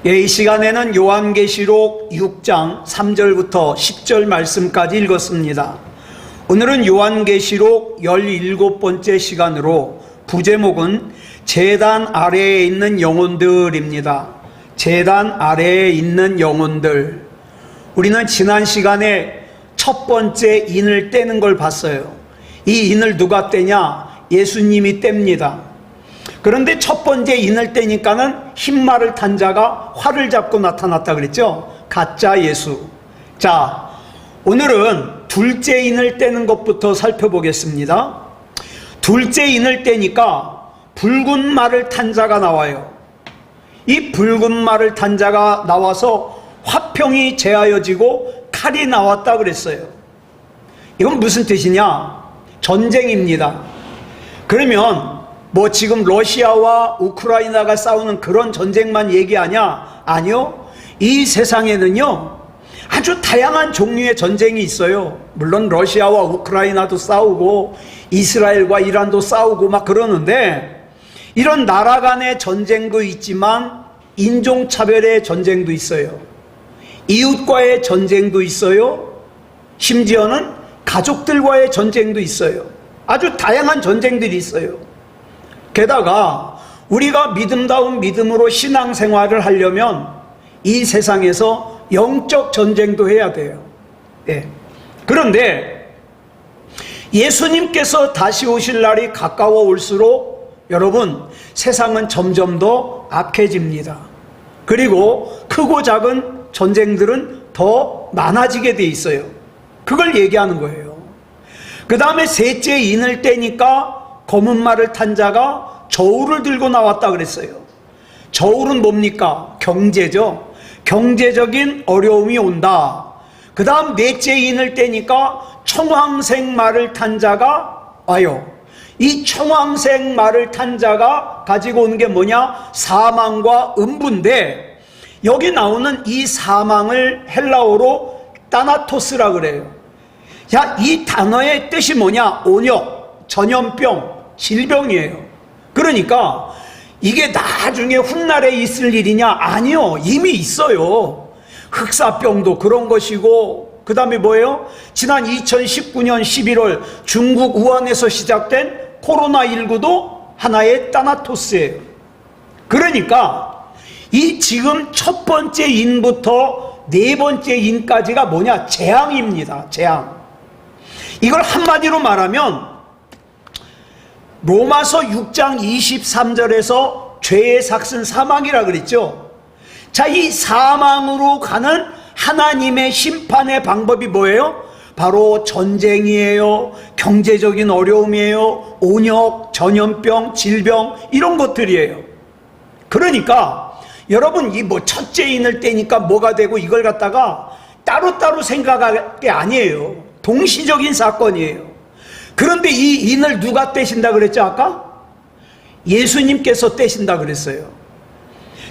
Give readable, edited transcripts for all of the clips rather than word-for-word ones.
이 시간에는 요한계시록 6장 3절부터 10절 말씀까지 읽었습니다. 오늘은 요한계시록 17번째 시간으로 부제목은 제단 아래에 있는 영혼들입니다. 제단 아래에 있는 영혼들. 우리는 지난 시간에 첫 번째 인을 떼는 걸 봤어요. 이 인을 누가 떼냐? 예수님이 뗍니다. 그런데 첫 번째 인을 떼니까는 흰말을 탄 자가 활을 잡고 나타났다 그랬죠? 가짜 예수. 자, 오늘은 둘째 인을 떼는 것부터 살펴보겠습니다. 둘째 인을 떼니까 붉은 말을 탄 자가 나와요. 이 붉은 말을 탄 자가 나와서 화평이 제하여지고 칼이 나왔다 그랬어요. 이건 무슨 뜻이냐? 전쟁입니다. 그러면 뭐 지금 러시아와 우크라이나가 싸우는 그런 전쟁만 얘기하냐? 아니요. 이 세상에는요 아주 다양한 종류의 전쟁이 있어요. 물론 러시아와 우크라이나도 싸우고 이스라엘과 이란도 싸우고 막 그러는데, 이런 나라 간의 전쟁도 있지만 인종차별의 전쟁도 있어요. 이웃과의 전쟁도 있어요. 심지어는 가족들과의 전쟁도 있어요. 아주 다양한 전쟁들이 있어요. 게다가 우리가 믿음다운 믿음으로 신앙생활을 하려면 이 세상에서 영적 전쟁도 해야 돼요. 예. 그런데 예수님께서 다시 오실 날이 가까워 올수록 여러분, 세상은 점점 더 악해집니다. 그리고 크고 작은 전쟁들은 더 많아지게 돼 있어요. 그걸 얘기하는 거예요. 그 다음에 셋째 인을 떼니까 검은 말을 탄 자가 저울을 들고 나왔다 그랬어요. 저울은 뭡니까? 경제죠. 경제적인 어려움이 온다. 그 다음 넷째 인을 떼니까 청황색 말을 탄 자가 와요. 이 청황색 말을 탄 자가 가지고 오는 게 뭐냐? 사망과 음부인데, 여기 나오는 이 사망을 헬라어로 따나토스라 그래요. 자, 이 단어의 뜻이 뭐냐? 온역, 전염병, 질병이에요. 그러니까 이게 나중에 훗날에 있을 일이냐? 아니요, 이미 있어요. 흑사병도 그런 것이고, 그 다음에 뭐예요? 지난 2019년 11월 중국 우한에서 시작된 코로나19도 하나의 따나토스예요. 그러니까 이 지금 첫 번째 인부터 네 번째 인까지가 뭐냐? 재앙입니다. 재앙. 이걸 한마디로 말하면 로마서 6장 23절에서 죄의 삭은 사망이라 그랬죠. 자, 이 사망으로 가는 하나님의 심판의 방법이 뭐예요? 바로 전쟁이에요. 경제적인 어려움이에요. 온역, 전염병, 질병, 이런 것들이에요. 그러니까 여러분, 이 뭐 첫째 인을 떼니까 뭐가 되고 이걸 갖다가 따로따로 생각할 게 아니에요. 동시적인 사건이에요. 그런데 이 인을 누가 떼신다 그랬죠? 아까? 예수님께서 떼신다 그랬어요.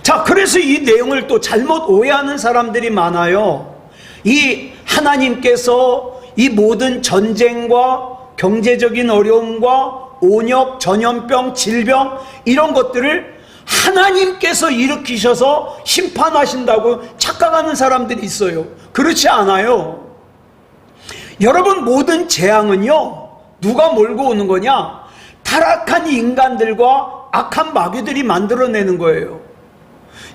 자, 그래서 이 내용을 또 잘못 오해하는 사람들이 많아요. 이 하나님께서 이 모든 전쟁과 경제적인 어려움과 온역, 전염병, 질병, 이런 것들을 하나님께서 일으키셔서 심판하신다고 착각하는 사람들이 있어요. 그렇지 않아요. 여러분, 모든 재앙은요 누가 몰고 오는 거냐? 타락한 인간들과 악한 마귀들이 만들어내는 거예요.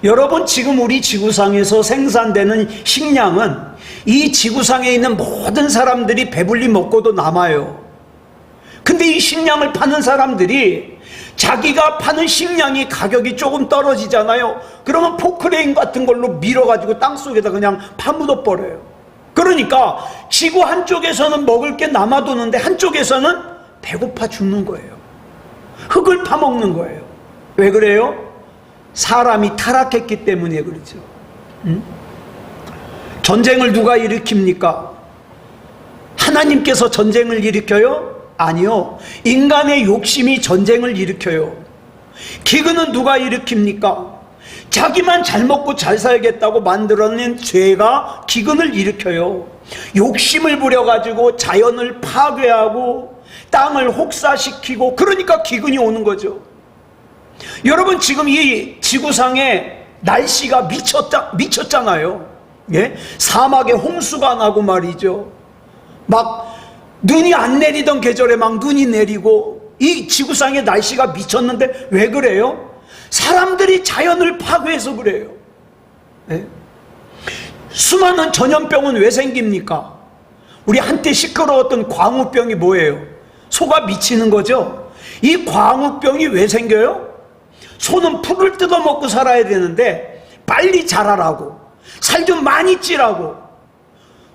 여러분, 지금 우리 지구상에서 생산되는 식량은 이 지구상에 있는 모든 사람들이 배불리 먹고도 남아요. 근데 이 식량을 파는 사람들이 자기가 파는 식량이 가격이 조금 떨어지잖아요. 그러면 포크레인 같은 걸로 밀어가지고 땅속에다 그냥 파묻어 버려요. 그러니까 지구 한쪽에서는 먹을 게 남아도는데 한쪽에서는 배고파 죽는 거예요. 흙을 파먹는 거예요. 왜 그래요? 사람이 타락했기 때문에 그렇죠. 전쟁을 누가 일으킵니까? 하나님께서 전쟁을 일으켜요? 아니요. 인간의 욕심이 전쟁을 일으켜요. 기근은 누가 일으킵니까? 자기만 잘 먹고 잘 살겠다고 만들어낸 죄가 기근을 일으켜요. 욕심을 부려가지고 자연을 파괴하고 땅을 혹사시키고, 그러니까 기근이 오는 거죠. 여러분, 지금 이 지구상에 날씨가 미쳤잖아요. 예? 사막에 홍수가 나고 말이죠. 막 눈이 안 내리던 계절에 막 눈이 내리고, 이 지구상의 날씨가 미쳤는데 왜 그래요? 사람들이 자연을 파괴해서 그래요. 예? 수많은 전염병은 왜 생깁니까? 우리 한때 시끄러웠던 광우병이 뭐예요? 소가 미치는 거죠. 이 광우병이 왜 생겨요? 소는 풀을 뜯어먹고 살아야 되는데 빨리 자라라고, 살 좀 많이 찌라고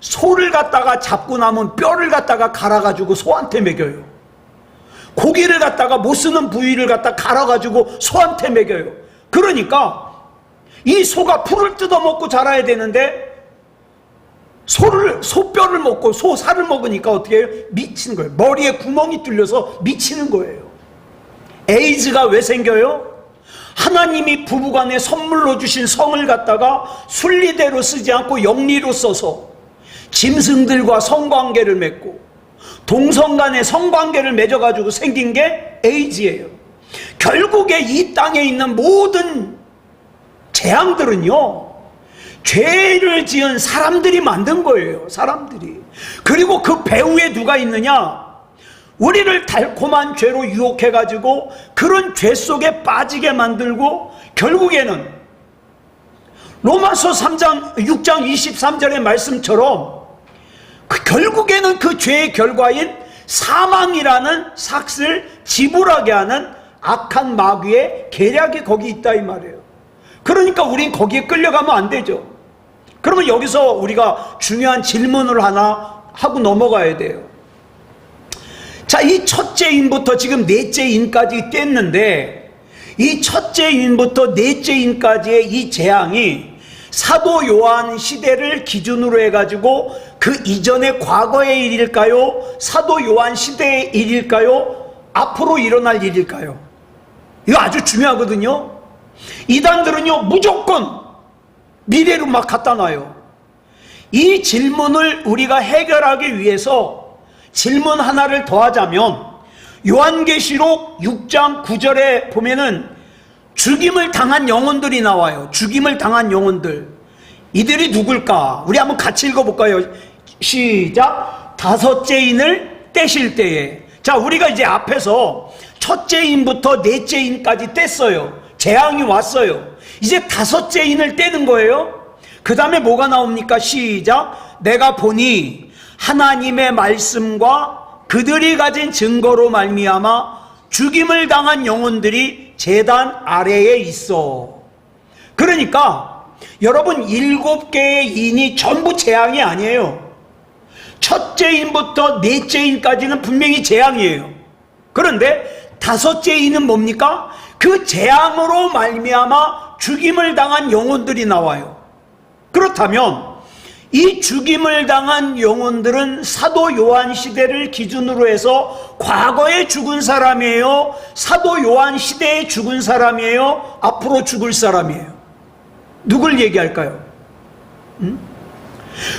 소를 갖다가 잡고 남은 뼈를 갖다가 갈아가지고 소한테 먹여요. 고기를 갖다가 못 쓰는 부위를 갖다 갈아가지고 소한테 먹여요. 그러니까 이 소가 풀을 뜯어먹고 자라야 되는데 소뼈를 먹고 소살을 먹으니까 어떻게 해요? 미치는 거예요. 머리에 구멍이 뚫려서 미치는 거예요. 에이즈가 왜 생겨요? 하나님이 부부간에 선물로 주신 성을 갖다가 순리대로 쓰지 않고 영리로 써서 짐승들과 성관계를 맺고 동성간에 성관계를 맺어가지고 생긴 게 에이즈예요. 결국에 이 땅에 있는 모든 재앙들은요, 죄를 지은 사람들이 만든 거예요. 사람들이. 그리고 그 배후에 누가 있느냐? 우리를 달콤한 죄로 유혹해가지고 그런 죄 속에 빠지게 만들고, 결국에는 로마서 6장 23절의 말씀처럼 결국에는 그 죄의 결과인 사망이라는 삭을 지불하게 하는 악한 마귀의 계략이 거기 있다 이 말이에요. 그러니까 우린 거기에 끌려가면 안 되죠. 그러면 여기서 우리가 중요한 질문을 하나 하고 넘어가야 돼요. 자, 이 첫째 인부터 지금 넷째 인까지 뗐는데, 이 첫째 인부터 넷째 인까지의 이 재앙이 사도 요한 시대를 기준으로 해가지고 그 이전의 과거의 일일까요? 사도 요한 시대의 일일까요? 앞으로 일어날 일일까요? 이거 아주 중요하거든요. 이단들은요, 무조건 미래로 막 갖다 놔요. 이 질문을 우리가 해결하기 위해서 질문 하나를 더하자면, 요한계시록 6장 9절에 보면은 죽임을 당한 영혼들이 나와요. 죽임을 당한 영혼들. 이들이 누굴까? 우리 한번 같이 읽어볼까요? 시작. 다섯째 인을 떼실 때에. 자, 우리가 이제 앞에서 첫째 인부터 넷째 인까지 뗐어요. 재앙이 왔어요. 이제 다섯째 인을 떼는 거예요. 그 다음에 뭐가 나옵니까? 시작. 내가 보니 하나님의 말씀과 그들이 가진 증거로 말미암아 죽임을 당한 영혼들이 제단 아래에 있어. 그러니까 여러분, 7개의 인이 전부 재앙이 아니에요. 첫째 인부터 넷째 인까지는 분명히 재앙이에요. 그런데 다섯째 인은 뭡니까? 그 재앙으로 말미암아 죽임을 당한 영혼들이 나와요. 그렇다면 이 죽임을 당한 영혼들은 사도 요한 시대를 기준으로 해서 과거에 죽은 사람이에요? 사도 요한 시대에 죽은 사람이에요? 앞으로 죽을 사람이에요? 누굴 얘기할까요?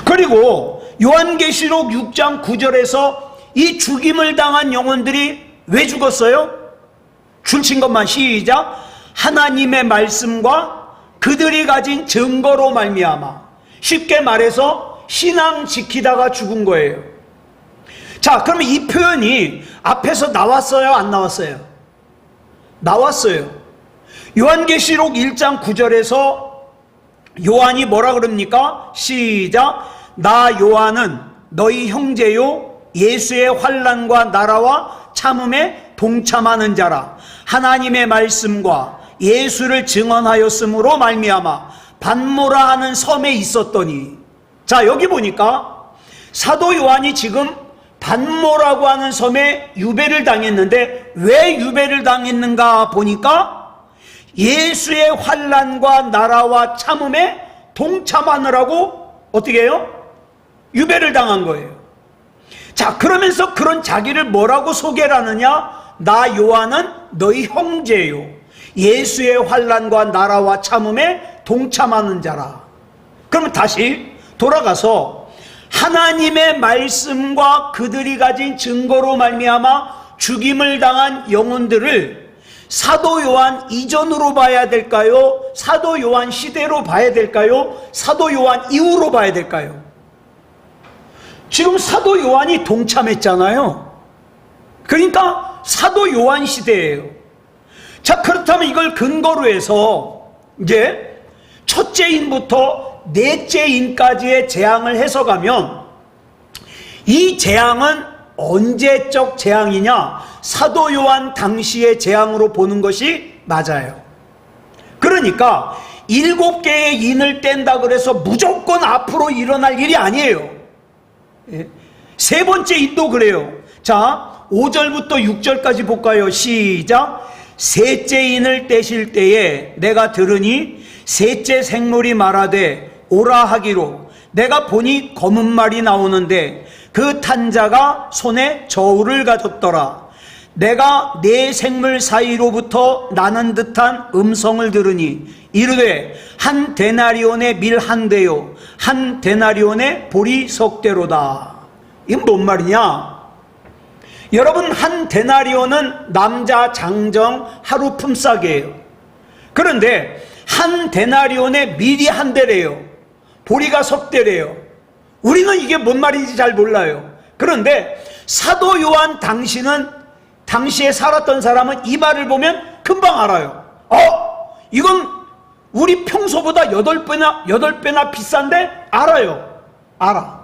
그리고 요한계시록 6장 9절에서 이 죽임을 당한 영혼들이 왜 죽었어요? 줄친 것만 시작. 하나님의 말씀과 그들이 가진 증거로 말미암아. 쉽게 말해서 신앙 지키다가 죽은 거예요. 자, 그러면 이 표현이 앞에서 나왔어요? 안 나왔어요? 나왔어요. 요한계시록 1장 9절에서 요한이 뭐라 그럽니까? 시작. 나 요한은 너희 형제요 예수의 환난과 나라와 참음에 동참하는 자라. 하나님의 말씀과 예수를 증언하였으므로 말미암아 반모라 하는 섬에 있었더니. 자, 여기 보니까 사도 요한이 지금 반모라고 하는 섬에 유배를 당했는데, 왜 유배를 당했는가 보니까 예수의 환난과 나라와 참음에 동참하느라고 어떻게 해요? 유배를 당한 거예요. 자, 그러면서 그런 자기를 뭐라고 소개를 하느냐? 나 요한은 너희 형제요 예수의 환난과 나라와 참음에 동참하는 자라. 그러면 다시 돌아가서 하나님의 말씀과 그들이 가진 증거로 말미암아 죽임을 당한 영혼들을 사도 요한 이전으로 봐야 될까요? 사도 요한 시대로 봐야 될까요? 사도 요한 이후로 봐야 될까요? 지금 사도 요한이 동참했잖아요. 그러니까 사도 요한 시대예요. 자, 그렇다면 이걸 근거로 해서 이제 첫째 인부터 넷째 인까지의 재앙을 해석하면 이 재앙은 언제적 재앙이냐? 사도 요한 당시의 재앙으로 보는 것이 맞아요. 그러니까 7개의 인을 뗀다 그래서 무조건 앞으로 일어날 일이 아니에요. 세 번째 인도 그래요. 자, 5절부터 6절까지 볼까요? 시작. 셋째 인을 떼실 때에 내가 들으니 셋째 생물이 말하되 오라 하기로 내가 보니 검은 말이 나오는데 그 탄 자가 손에 저울을 가졌더라. 내가 네 생물 사이로부터 나는 듯한 음성을 들으니 이르되 한 데나리온의 밀 한 대요 한 데나리온의 보리 석 대로다. 이건 뭔 말이냐? 여러분, 한 데나리온은 남자 장정 하루 품삯이에요. 그런데 한 데나리온의 밀이 한 대래요. 보리가 석 대래요. 우리는 이게 뭔 말인지 잘 몰라요. 그런데 사도 요한 당시에 살았던 사람은 이 말을 보면 금방 알아요. 이건 우리 평소보다 8배나 비싼데? 알아.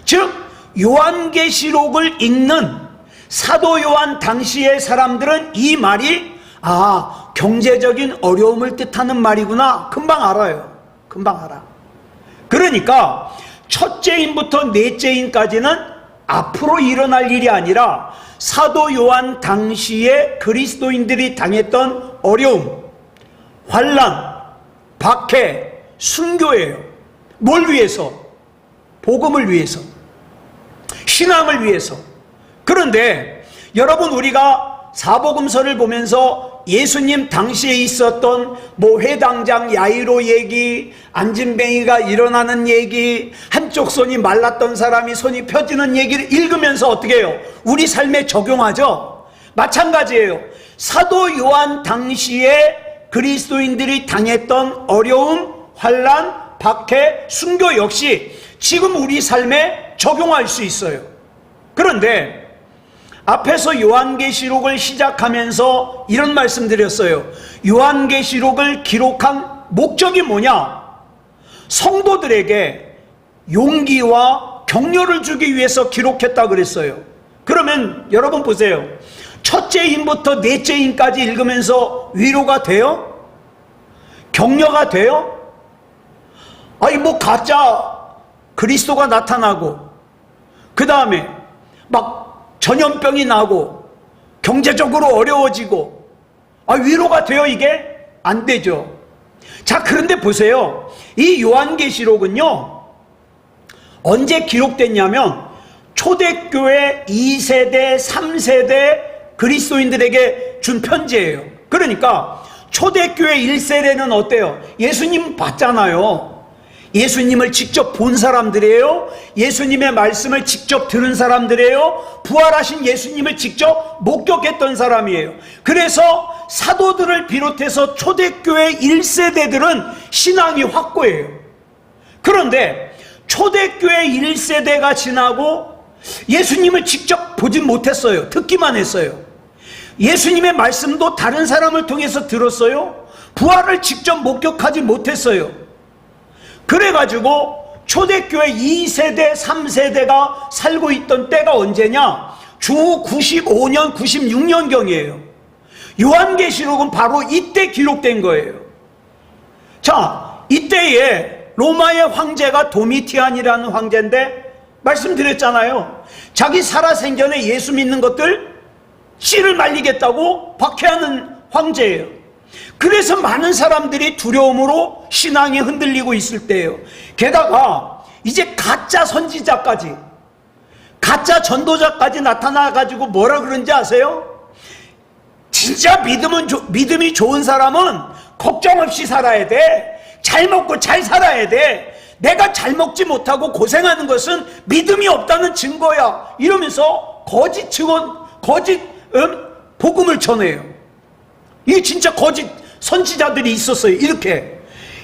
즉 요한계시록을 읽는 사도 요한 당시의 사람들은 이 말이 경제적인 어려움을 뜻하는 말이구나 금방 알아요. 금방 알아. 그러니까 첫째인부터 넷째인까지는 앞으로 일어날 일이 아니라 사도 요한 당시에 그리스도인들이 당했던 어려움, 환난, 박해, 순교예요. 뭘 위해서? 복음을 위해서, 신앙을 위해서. 그런데 여러분, 우리가 사복음서를 보면서 예수님 당시에 있었던 회당장 야이로 얘기, 안진뱅이가 일어나는 얘기, 한쪽 손이 말랐던 사람이 손이 펴지는 얘기를 읽으면서 어떻게 해요? 우리 삶에 적용하죠. 마찬가지예요. 사도 요한 당시에 그리스도인들이 당했던 어려움, 환난, 박해, 순교 역시 지금 우리 삶에 적용할 수 있어요. 그런데 앞에서 요한계시록을 시작하면서 이런 말씀 드렸어요. 요한계시록을 기록한 목적이 뭐냐? 성도들에게 용기와 격려를 주기 위해서 기록했다 그랬어요. 그러면 여러분 보세요. 첫째 인부터 넷째 인까지 읽으면서 위로가 돼요? 격려가 돼요? 가짜 그리스도가 나타나고 그 다음에 전염병이 나고 경제적으로 어려워지고 위로가 돼요? 이게? 안 되죠. 자, 그런데 보세요. 이 요한계시록은요 언제 기록됐냐면 초대교회 2세대 3세대 그리스도인들에게 준 편지예요. 그러니까 초대교회 1세대는 어때요? 예수님 봤잖아요. 예수님을 직접 본 사람들이에요. 예수님의 말씀을 직접 들은 사람들이에요. 부활하신 예수님을 직접 목격했던 사람이에요. 그래서 사도들을 비롯해서 초대교회 1세대들은 신앙이 확고해요. 그런데 초대교회 1세대가 지나고 예수님을 직접 보진 못했어요. 듣기만 했어요. 예수님의 말씀도 다른 사람을 통해서 들었어요. 부활을 직접 목격하지 못했어요. 그래가지고 초대교회 2세대, 3세대가 살고 있던 때가 언제냐? 주 95년, 96년경이에요. 요한계시록은 바로 이때 기록된 거예요. 자, 이때에 로마의 황제가 도미티안이라는 황제인데 말씀드렸잖아요. 자기 살아생전에 예수 믿는 것들 씨를 말리겠다고 박해하는 황제예요. 그래서 많은 사람들이 두려움으로 신앙이 흔들리고 있을 때예요. 게다가 이제 가짜 선지자까지, 가짜 전도자까지 나타나가지고 뭐라 그런지 아세요? 진짜 믿음이 좋은 사람은 걱정 없이 살아야 돼. 잘 먹고 잘 살아야 돼. 내가 잘 먹지 못하고 고생하는 것은 믿음이 없다는 증거야. 이러면서 거짓 복음을 전해요. 이게 진짜 거짓 선지자들이 있었어요. 이렇게.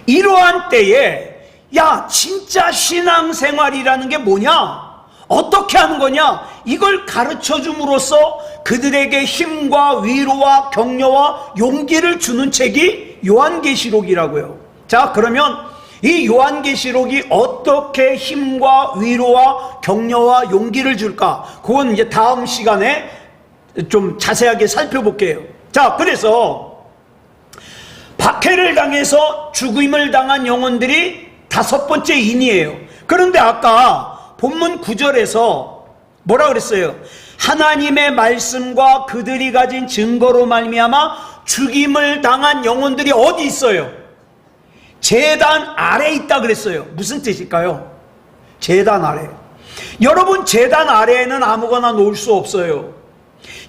이러한 때에 야, 진짜 신앙생활이라는 게 뭐냐? 어떻게 하는 거냐? 이걸 가르쳐 줌으로써 그들에게 힘과 위로와 격려와 용기를 주는 책이 요한계시록이라고요. 자, 그러면 이 요한계시록이 어떻게 힘과 위로와 격려와 용기를 줄까? 그건 이제 다음 시간에 좀 자세하게 살펴볼게요. 자, 그래서 박해를 당해서 죽임을 당한 영혼들이 5번째 인이에요. 그런데 아까 본문 9절에서 뭐라 그랬어요? 하나님의 말씀과 그들이 가진 증거로 말미암아 죽임을 당한 영혼들이 어디 있어요? 제단 아래 있다 그랬어요. 무슨 뜻일까요? 제단 아래. 여러분, 제단 아래에는 아무거나 놓을 수 없어요.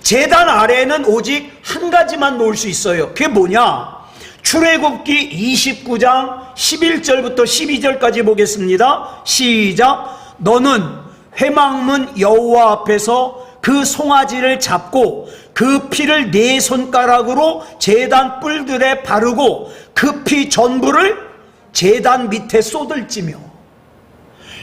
제단 아래에는 오직 한 가지만 놓을 수 있어요. 그게 뭐냐? 출애굽기 29장 11절부터 12절까지 보겠습니다. 시작. 너는 회막문 여호와 앞에서 그 송아지를 잡고 그 피를 네 손가락으로 제단 뿔들에 바르고 그 피 전부를 제단 밑에 쏟을지며.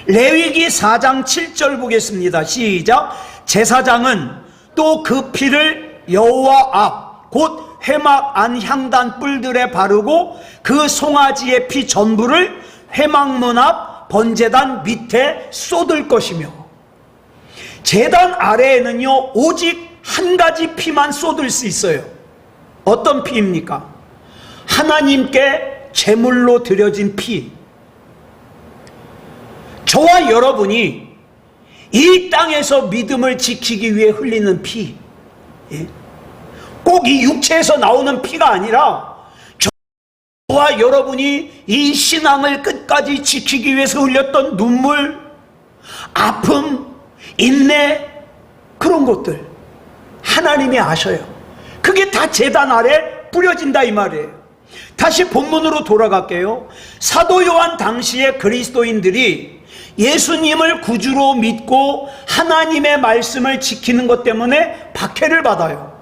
레위기 4장 7절 보겠습니다. 시작. 제사장은 또 그 피를 여호와 앞 곧 회막 안 향단 뿔들에 바르고 그 송아지의 피 전부를 회막문 앞 번제단 밑에 쏟을 것이며. 제단 아래에는요 오직 한 가지 피만 쏟을 수 있어요. 어떤 피입니까? 하나님께 제물로 드려진 피. 저와 여러분이 이 땅에서 믿음을 지키기 위해 흘리는 피. 꼭 이 육체에서 나오는 피가 아니라 저와 여러분이 이 신앙을 끝까지 지키기 위해서 흘렸던 눈물, 아픔, 인내, 그런 것들 하나님이 아셔요. 그게 다 제단 아래 뿌려진다 이 말이에요. 다시 본문으로 돌아갈게요. 사도 요한 당시의 그리스도인들이 예수님을 구주로 믿고 하나님의 말씀을 지키는 것 때문에 박해를 받아요.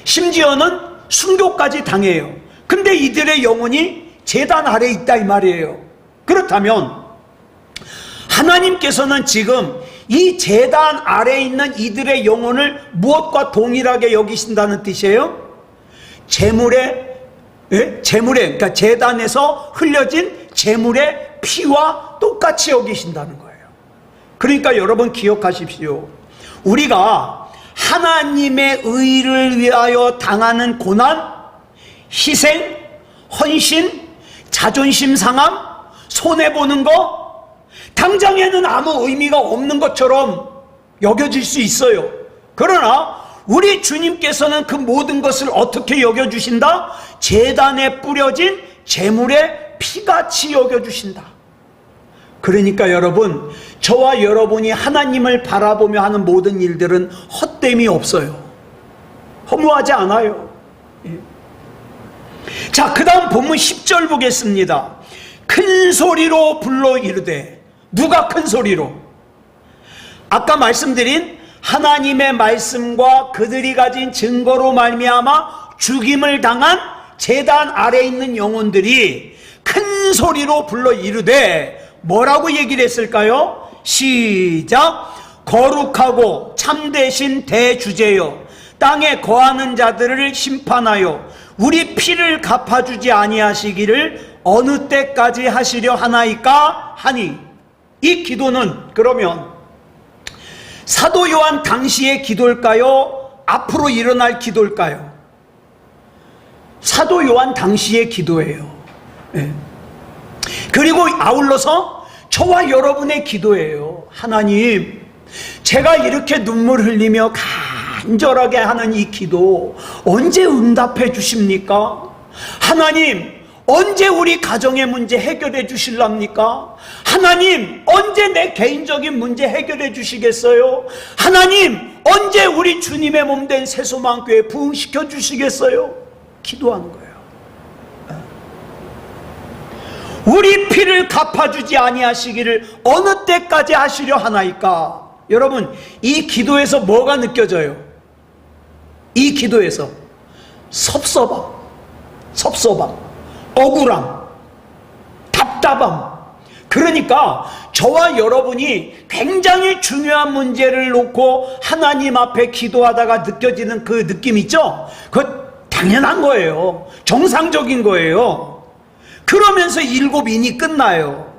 심지어는 순교까지 당해요. 근데 이들의 영혼이 제단 아래 있다 이 말이에요. 그렇다면 하나님께서는 지금 이 제단 아래에 있는 이들의 영혼을 무엇과 동일하게 여기신다는 뜻이에요? 제물의, 그러니까 제단에서 흘려진 제물의 피와 똑같이 여기신다는 거예요. 그러니까 여러분 기억하십시오. 우리가 하나님의 의를 위하여 당하는 고난, 희생, 헌신, 자존심 상함, 손해보는 거, 당장에는 아무 의미가 없는 것처럼 여겨질 수 있어요. 그러나 우리 주님께서는 그 모든 것을 어떻게 여겨주신다? 제단에 뿌려진 제물의 피같이 여겨주신다. 그러니까 여러분, 저와 여러분이 하나님을 바라보며 하는 모든 일들은 헛됨이 없어요. 허무하지 않아요. 자, 그 다음 본문 10절 보겠습니다. 큰 소리로 불러 이르되. 누가 큰 소리로? 아까 말씀드린 하나님의 말씀과 그들이 가진 증거로 말미암아 죽임을 당한 제단 아래 있는 영혼들이 큰 소리로 불러 이르되. 뭐라고 얘기를 했을까요? 시작. 거룩하고 참되신 대주제여, 땅에 거하는 자들을 심판하여 우리 피를 갚아주지 아니하시기를 어느 때까지 하시려 하나이까 하니. 이 기도는 그러면 사도 요한 당시의 기도일까요? 앞으로 일어날 기도일까요? 사도 요한 당시의 기도예요. 그리고 아울러서 저와 여러분의 기도예요. 하나님, 제가 이렇게 눈물 흘리며 간절하게 하는 이 기도 언제 응답해 주십니까? 하나님, 언제 우리 가정의 문제 해결해 주실랍니까? 하나님, 언제 내 개인적인 문제 해결해 주시겠어요? 하나님, 언제 우리 주님의 몸된 새소망교회 부흥시켜 주시겠어요? 기도하는 거예요. 우리 피를 갚아주지 아니하시기를 어느 때까지 하시려 하나이까? 여러분, 이 기도에서 뭐가 느껴져요? 이 기도에서 섭섭함. 섭섭함, 억울함, 답답함. 그러니까 저와 여러분이 굉장히 중요한 문제를 놓고 하나님 앞에 기도하다가 느껴지는 그 느낌 있죠? 그거 당연한 거예요. 정상적인 거예요. 그러면서 7인이 끝나요.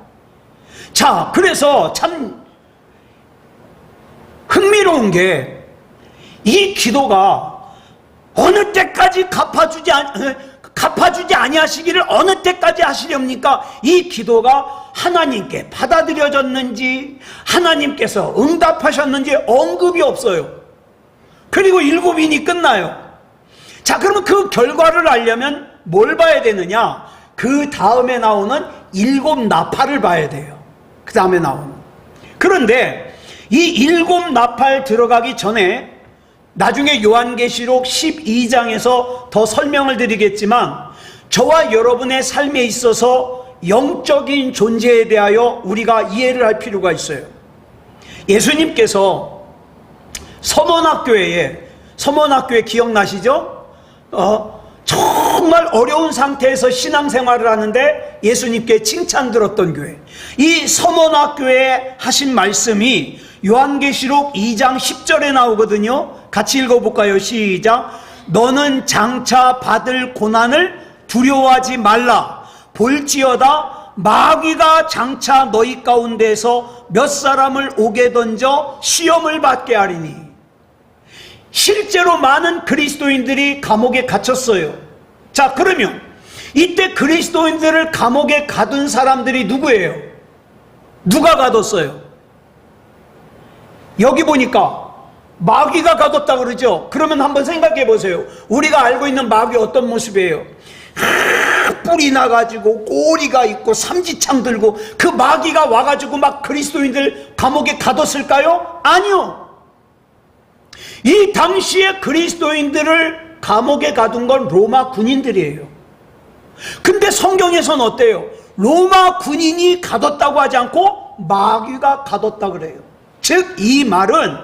자, 그래서 참 흥미로운 게 이 기도가 어느 때까지 갚아주지 아니하시기를 어느 때까지 하시렵니까? 이 기도가 하나님께 받아들여졌는지 하나님께서 응답하셨는지 언급이 없어요. 그리고 7인이 끝나요. 자, 그러면 그 결과를 알려면 뭘 봐야 되느냐? 그 다음에 나오는 7 나팔을 봐야 돼요. 그 다음에 나오는. 그런데 이 7 나팔 들어가기 전에 나중에 요한계시록 12장에서 더 설명을 드리겠지만 저와 여러분의 삶에 있어서 영적인 존재에 대하여 우리가 이해를 할 필요가 있어요. 예수님께서 서머나교회 기억나시죠? 정말 어려운 상태에서 신앙생활을 하는데 예수님께 칭찬 들었던 교회. 이 서머나교회에 하신 말씀이 요한계시록 2장 10절에 나오거든요. 같이 읽어볼까요? 시작. 너는 장차 받을 고난을 두려워하지 말라. 볼지어다 마귀가 장차 너희 가운데서 몇 사람을 옥에 던져 시험을 받게 하리니. 실제로 많은 그리스도인들이 감옥에 갇혔어요. 자, 그러면 이때 그리스도인들을 감옥에 가둔 사람들이 누구예요? 누가 가뒀어요? 여기 보니까 마귀가 가뒀다 그러죠. 그러면 한번 생각해 보세요. 우리가 알고 있는 마귀 어떤 모습이에요? 뿔이 나가지고 꼬리가 있고 삼지창 들고 그 마귀가 와가지고 막 그리스도인들 감옥에 가뒀을까요? 아니요. 이 당시에 그리스도인들을 감옥에 가둔 건 로마 군인들이에요. 근데 성경에서는 어때요? 로마 군인이 가뒀다고 하지 않고 마귀가 가뒀다 그래요. 즉 이 말은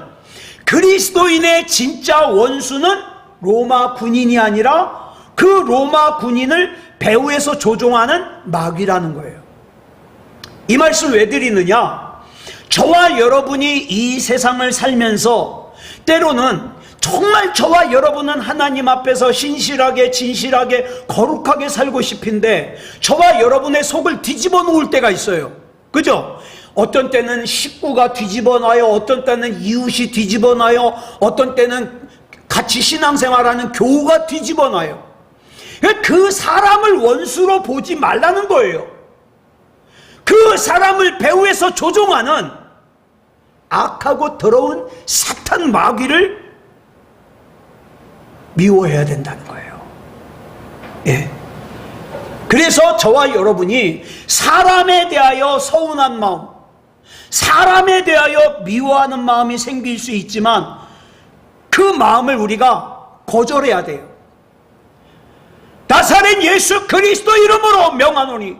그리스도인의 진짜 원수는 로마 군인이 아니라 그 로마 군인을 배후에서 조종하는 마귀라는 거예요. 이 말씀 왜 드리느냐? 저와 여러분이 이 세상을 살면서 때로는 정말 저와 여러분은 하나님 앞에서 신실하게 진실하게 거룩하게 살고 싶은데 저와 여러분의 속을 뒤집어 놓을 때가 있어요. 그죠? 어떤 때는 식구가 뒤집어 놔요. 어떤 때는 이웃이 뒤집어 놔요. 어떤 때는 같이 신앙생활하는 교우가 뒤집어 놔요. 그 사람을 원수로 보지 말라는 거예요. 그 사람을 배후에서 조종하는 악하고 더러운 사탄 마귀를 미워해야 된다는 거예요. 예. 그래서 저와 여러분이 사람에 대하여 서운한 마음, 사람에 대하여 미워하는 마음이 생길 수 있지만 그 마음을 우리가 거절해야 돼요. 나사렛 예수 그리스도 이름으로 명하노니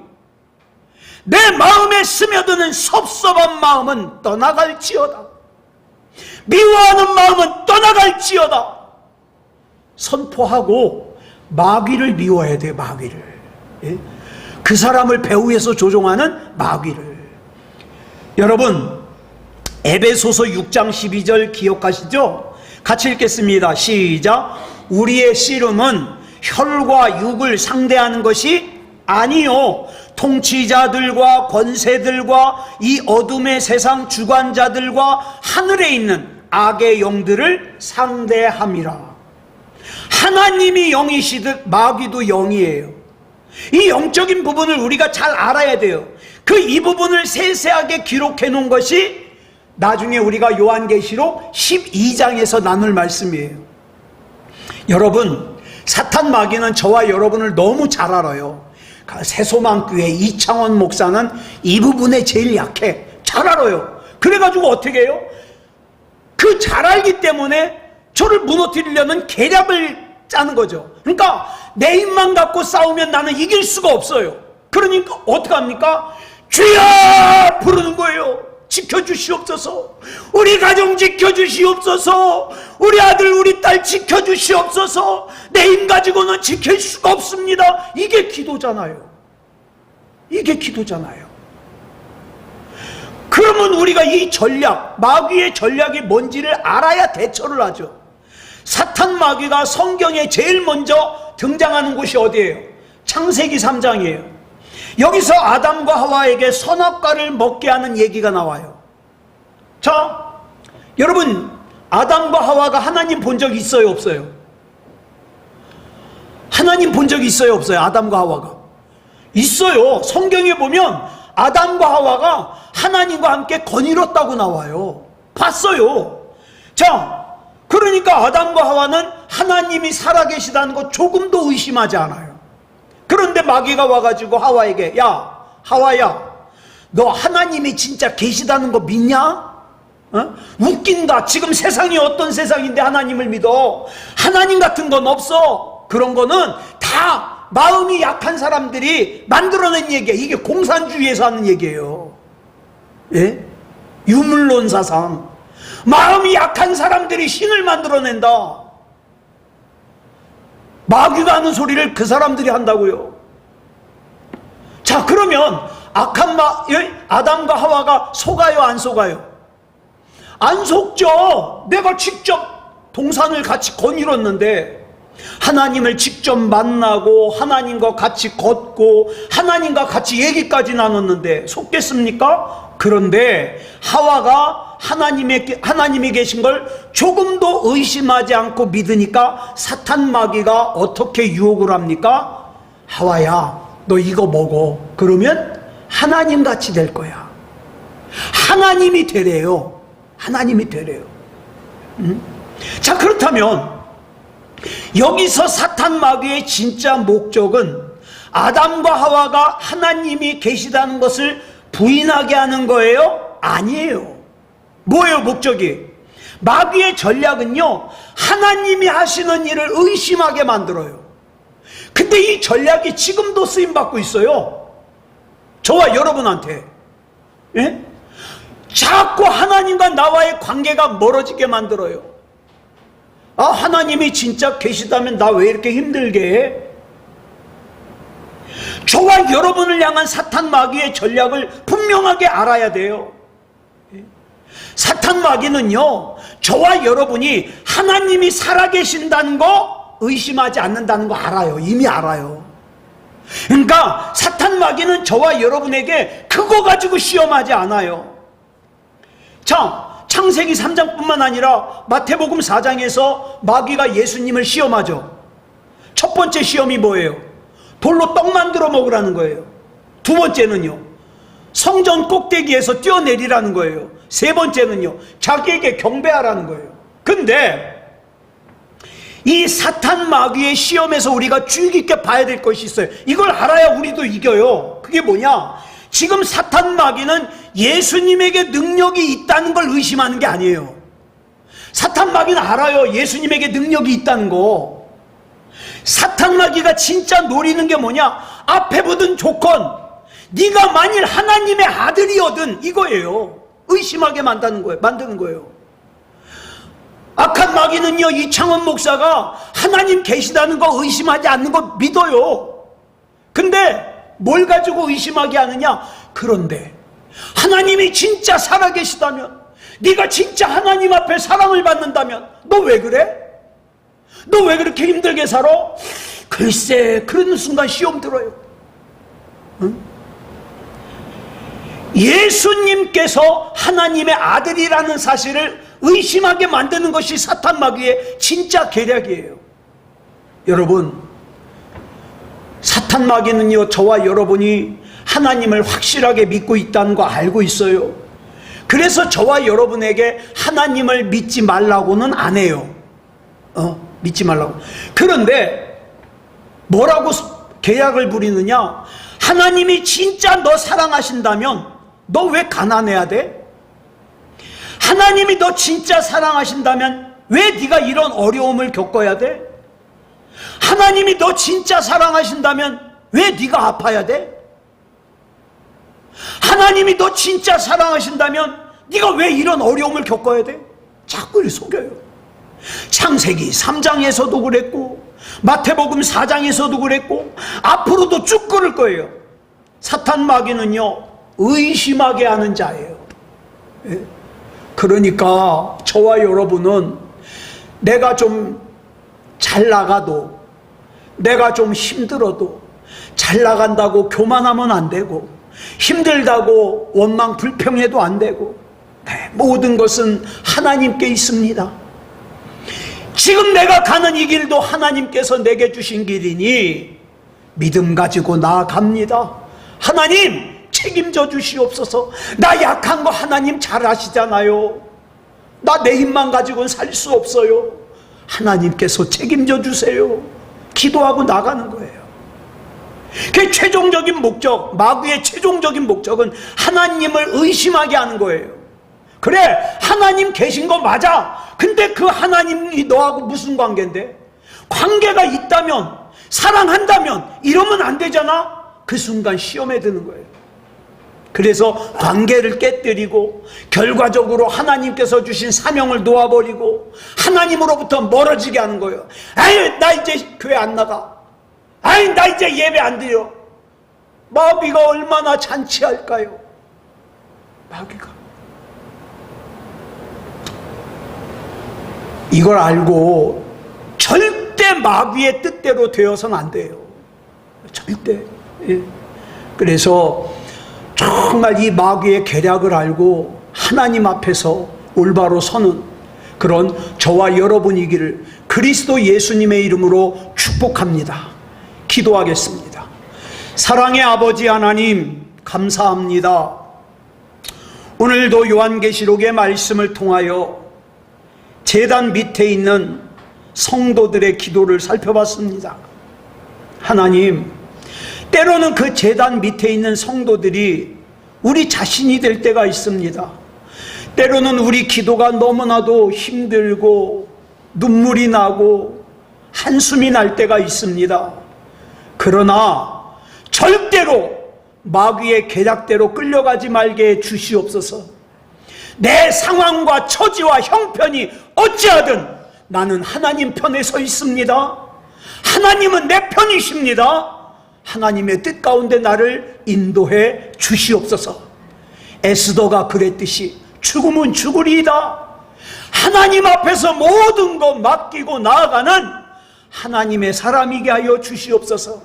내 마음에 스며드는 섭섭한 마음은 떠나갈지어다. 미워하는 마음은 떠나갈지어다. 선포하고 마귀를 미워해야 돼요. 마귀를. 예? 그 사람을 배후에서 조종하는 마귀를. 여러분 에베소서 6장 12절 기억하시죠? 같이 읽겠습니다. 시작. 우리의 씨름은 혈과 육을 상대하는 것이 아니요 통치자들과 권세들과 이 어둠의 세상 주관자들과 하늘에 있는 악의 영들을 상대함이라. 하나님이 영이시듯 마귀도 영이에요. 이 영적인 부분을 우리가 잘 알아야 돼요. 이 부분을 세세하게 기록해 놓은 것이 나중에 우리가 요한계시록 12장에서 나눌 말씀이에요. 여러분, 사탄 마귀는 저와 여러분을 너무 잘 알아요. 새소망교회 이창원 목사는 이 부분에 제일 약해. 잘 알아요. 그래가지고 어떻게 해요? 그 잘 알기 때문에 저를 무너뜨리려는 계략을 짜는 거죠. 그러니까 내 힘만 갖고 싸우면 나는 이길 수가 없어요. 그러니까 어떡합니까? 주여 부르는 거예요. 지켜주시옵소서. 우리 가정 지켜주시옵소서. 우리 아들 우리 딸 지켜주시옵소서. 내 힘 가지고는 지킬 수가 없습니다. 이게 기도잖아요. 이게 기도잖아요. 그러면 우리가 이 전략, 마귀의 전략이 뭔지를 알아야 대처를 하죠. 사탄 마귀가 성경에 제일 먼저 등장하는 곳이 어디예요? 창세기 3장이에요. 여기서 아담과 하와에게 선악과를 먹게 하는 얘기가 나와요. 자, 여러분, 아담과 하와가 하나님 본 적 있어요, 없어요? 하나님 본 적 있어요, 없어요? 아담과 하와가 있어요. 성경에 보면 아담과 하와가 하나님과 함께 거닐었다고 나와요. 봤어요. 자, 그러니까 아담과 하와는 하나님이 살아계시다는 거 조금도 의심하지 않아요. 그런데 마귀가 와가지고 하와에게, 야, 하와야, 너 하나님이 진짜 계시다는 거 믿냐? 웃긴다. 지금 세상이 어떤 세상인데 하나님을 믿어? 하나님 같은 건 없어. 그런 거는 다 마음이 약한 사람들이 만들어낸 얘기야. 이게 공산주의에서 하는 얘기예요. 예? 유물론 사상. 마음이 약한 사람들이 신을 만들어낸다. 마귀가 하는 소리를 그 사람들이 한다고요. 자, 그러면 악한 아담과 하와가 속아요, 안 속아요? 안 속죠. 내가 직접 동산을 같이 거닐었는데 하나님을 직접 만나고 하나님과 같이 걷고 하나님과 같이 얘기까지 나눴는데 속겠습니까? 그런데 하와가 하나님이 계신 걸 조금도 의심하지 않고 믿으니까 사탄 마귀가 어떻게 유혹을 합니까? 하와야, 너 이거 먹어. 그러면 하나님같이 될 거야. 하나님이 되래요. 하나님이 되래요. 자, 그렇다면 여기서 사탄 마귀의 진짜 목적은 아담과 하와가 하나님이 계시다는 것을 부인하게 하는 거예요? 아니에요. 뭐예요, 목적이? 마귀의 전략은요, 하나님이 하시는 일을 의심하게 만들어요. 근데 이 전략이 지금도 쓰임받고 있어요. 저와 여러분한테. 예? 자꾸 하나님과 나와의 관계가 멀어지게 만들어요. 아, 하나님이 진짜 계시다면 나 왜 이렇게 힘들게 해? 저와 여러분을 향한 사탄 마귀의 전략을 분명하게 알아야 돼요. 사탄 마귀는요, 저와 여러분이 하나님이 살아계신다는 거 의심하지 않는다는 거 알아요. 이미 알아요. 그러니까 사탄 마귀는 저와 여러분에게 그거 가지고 시험하지 않아요. 자, 창세기 3장뿐만 아니라 마태복음 4장에서 마귀가 예수님을 시험하죠. 첫 번째 시험이 뭐예요? 돌로 떡 만들어 먹으라는 거예요. 두 번째는요, 성전 꼭대기에서 뛰어내리라는 거예요. 세 번째는요, 자기에게 경배하라는 거예요. 근데 이 사탄 마귀의 시험에서 우리가 주의 깊게 봐야 될 것이 있어요. 이걸 알아야 우리도 이겨요. 그게 뭐냐? 지금 사탄 마귀는 예수님에게 능력이 있다는 걸 의심하는 게 아니에요. 사탄 마귀는 알아요. 예수님에게 능력이 있다는 거. 사탄 마귀가 진짜 노리는 게 뭐냐? 앞에 보던 조건, 네가 만일 하나님의 아들이거든, 이거예요. 의심하게 만드는 거예요. 악한 마귀는요, 이창원 목사가 하나님 계시다는 거 의심하지 않는 거 믿어요. 근데 뭘 가지고 의심하게 하느냐? 그런데 하나님이 진짜 살아계시다면, 네가 진짜 하나님 앞에 사랑을 받는다면 너 왜 그래? 너 왜 그렇게 힘들게 살아? 글쎄, 그런 순간 시험 들어요. 응? 예수님께서 하나님의 아들이라는 사실을 의심하게 만드는 것이 사탄 마귀의 진짜 계략이에요. 여러분, 사탄 마귀는요, 저와 여러분이 하나님을 확실하게 믿고 있다는 거 알고 있어요. 그래서 저와 여러분에게 하나님을 믿지 말라고는 안 해요. 믿지 말라고. 그런데 뭐라고 계약을 부리느냐? 하나님이 진짜 너 사랑하신다면 너 왜 가난해야 돼? 하나님이 너 진짜 사랑하신다면 왜 네가 이런 어려움을 겪어야 돼? 하나님이 너 진짜 사랑하신다면 왜 네가 아파야 돼? 하나님이 너 진짜 사랑하신다면 네가 왜 이런 어려움을 겪어야 돼? 자꾸 이렇게 속여요. 창세기 3장에서도 그랬고 마태복음 4장에서도 그랬고 앞으로도 쭉 그럴 거예요. 사탄 마귀는요, 의심하게 하는 자예요. 그러니까 저와 여러분은 내가 좀 잘 나가도, 내가 좀 힘들어도 잘 나간다고 교만하면 안 되고, 힘들다고 원망 불평해도 안 되고, 모든 것은 하나님께 있습니다. 지금 내가 가는 이 길도 하나님께서 내게 주신 길이니 믿음 가지고 나아갑니다. 하나님 책임져 주시옵소서. 나 약한 거 하나님 잘 아시잖아요. 나 내 힘만 가지고는 살 수 없어요. 하나님께서 책임져 주세요. 기도하고 나가는 거예요. 그 최종적인 목적, 마귀의 최종적인 목적은 하나님을 의심하게 하는 거예요. 그래, 하나님 계신 거 맞아. 근데 그 하나님이 너하고 무슨 관계인데? 관계가 있다면, 사랑한다면 이러면 안 되잖아. 그 순간 시험에 드는 거예요. 그래서 관계를 깨뜨리고 결과적으로 하나님께서 주신 사명을 놓아버리고 하나님으로부터 멀어지게 하는 거예요. 아유, 나 이제 교회 안 나가. 아유, 나 이제 예배 안 드려. 마귀가 얼마나 잔치할까요? 마귀가. 이걸 알고 절대 마귀의 뜻대로 되어서는 안 돼요. 절대. 그래서 정말 이 마귀의 계략을 알고 하나님 앞에서 올바로 서는 그런 저와 여러분이기를 그리스도 예수님의 이름으로 축복합니다. 기도하겠습니다. 사랑의 아버지 하나님, 감사합니다. 오늘도 요한계시록의 말씀을 통하여 제단 밑에 있는 성도들의 기도를 살펴봤습니다. 하나님, 때로는 그 제단 밑에 있는 성도들이 우리 자신이 될 때가 있습니다. 때로는 우리 기도가 너무나도 힘들고 눈물이 나고 한숨이 날 때가 있습니다. 그러나 절대로 마귀의 계략대로 끌려가지 말게 해 주시옵소서. 내 상황과 처지와 형편이 어찌하든 나는 하나님 편에 서 있습니다. 하나님은 내 편이십니다. 하나님의 뜻 가운데 나를 인도해 주시옵소서. 에스더가 그랬듯이 죽으면 죽으리이다. 하나님 앞에서 모든 것 맡기고 나아가는 하나님의 사람이게 하여 주시옵소서.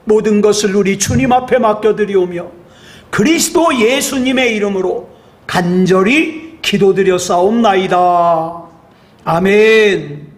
모든 것을 우리 주님 앞에 맡겨드리오며 그리스도 예수님의 이름으로 간절히 기도드려 싸움나이다. 아멘.